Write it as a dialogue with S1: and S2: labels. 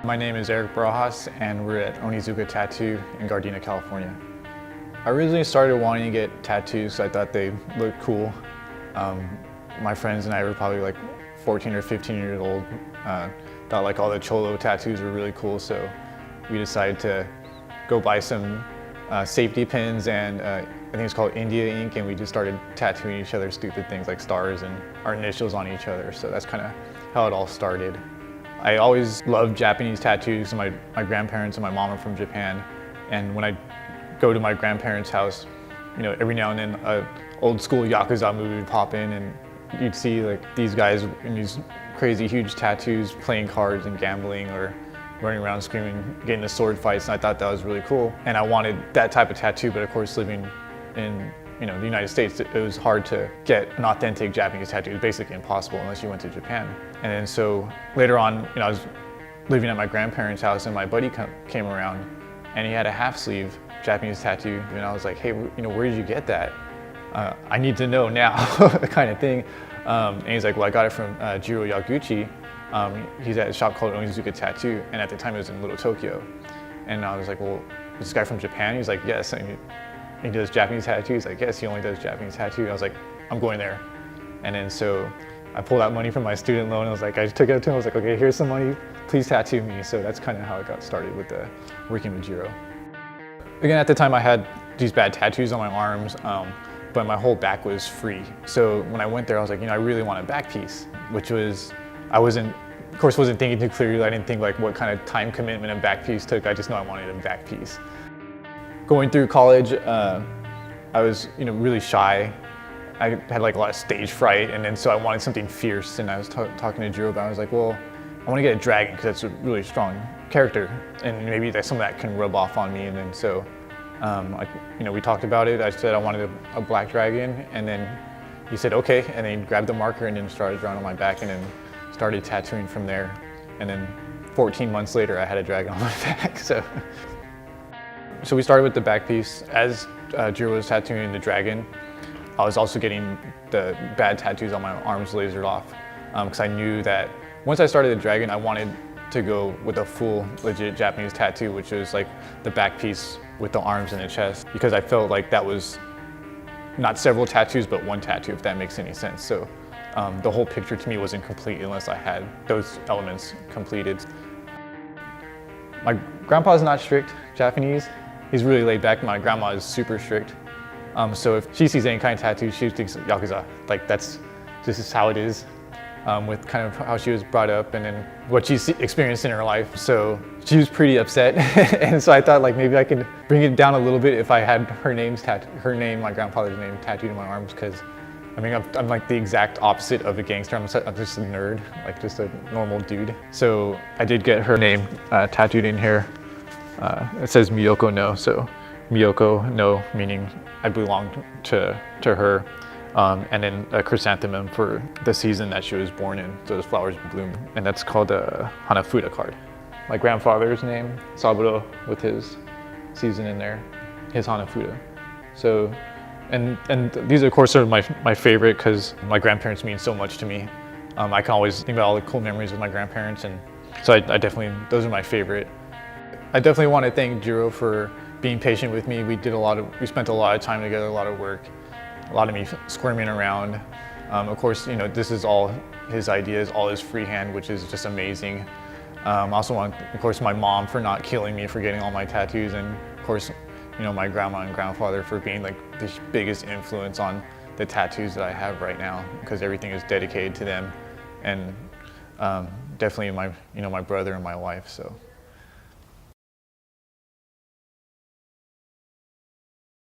S1: My name is Eric Barajas, and we're at Onizuka Tattoo in Gardena, California. I originally started wanting to get tattoos, so I thought they looked cool. My friends and I were probably like 14 or 15 years old. Thought like all the cholo tattoos were really cool, so we decided to go buy some safety pins and I think it's called India ink, and we just started tattooing each other stupid things like stars and our initials on each other. So that's kind of how it all started. I always loved Japanese tattoos. My grandparents and my mom are from Japan, and when I go to my grandparents' house, you know, every now and then a old school Yakuza movie would pop in, and you'd see like these guys in these crazy huge tattoos playing cards and gambling or running around screaming, getting into sword fights, and I thought that was really cool. And I wanted that type of tattoo, but of course living in the United States, it was hard to get an authentic Japanese tattoo. It was basically impossible unless you went to Japan. And then so later on, I was living at my grandparents' house, and my buddy came around, and he had a half sleeve Japanese tattoo, and I was like, hey, where did you get that? I need to know now, kind of thing. And he's like, well, I got it from Jiro Yaguchi. He's at a shop called Onizuka Tattoo, and at the time it was in Little Tokyo. And I was like, well, is this guy from Japan? He's like, yes. And he does Japanese tattoos. He's like, yes, he only does Japanese tattoo. I was like, I'm going there. And then so I pulled out money from my student loan. I was like, I took it to him. I was like, okay, here's some money. Please tattoo me. So that's kind of how it got started with working with Jiro. Again, at the time I had these bad tattoos on my arms, but my whole back was free. So when I went there, I was like, I really want a back piece, which was, of course, wasn't thinking too clearly. I didn't think like what kind of time commitment a back piece took. I just know I wanted a back piece. Going through college, I was really shy. I had like a lot of stage fright, and then so I wanted something fierce. And I was talking to Jiro about it. I was like, well, I want to get a dragon because that's a really strong character, and maybe that's something that can rub off on me. And then so, we talked about it. I said I wanted a black dragon, and then he said okay, and then he grabbed the marker and then started drawing on my back, and then started tattooing from there. And then 14 months later, I had a dragon on my back. So we started with the back piece. As Jiro was tattooing the dragon, I was also getting the bad tattoos on my arms lasered off, because I knew that once I started the dragon, I wanted to go with a full, legit Japanese tattoo, which was like the back piece with the arms and the chest, because I felt like that was not several tattoos, but one tattoo, if that makes any sense. So the whole picture to me wasn't complete unless I had those elements completed. My grandpa's not strict Japanese. He's really laid back. My grandma is super strict. So if she sees any kind of tattoo, she thinks Yakuza. Like this is how it is, with kind of how she was brought up and then what she's experienced in her life. So she was pretty upset. And so I thought like maybe I could bring it down a little bit if I had her name, my grandfather's name tattooed on my arms, because I'm like the exact opposite of a gangster. I'm just a nerd, like just a normal dude. So I did get her name tattooed in here. It says Miyoko no, so Miyoko no meaning I belong to her, and then a chrysanthemum for the season that she was born in, so those flowers bloom, and that's called a Hanafuda card. My grandfather's name, Saburo, with his season in there, his Hanafuda. So, and these of course are my favorite because my grandparents mean so much to me. I can always think about all the cool memories with my grandparents, and so I definitely, those are my favorite. I definitely want to thank Jiro for being patient with me. We spent a lot of time together, a lot of work, a lot of me squirming around. Of course, this is all his ideas, all his freehand, which is just amazing. I also want, of course, my mom for not killing me for getting all my tattoos, and of course, my grandma and grandfather for being like the biggest influence on the tattoos that I have right now, because everything is dedicated to them, and definitely my brother and my wife. So.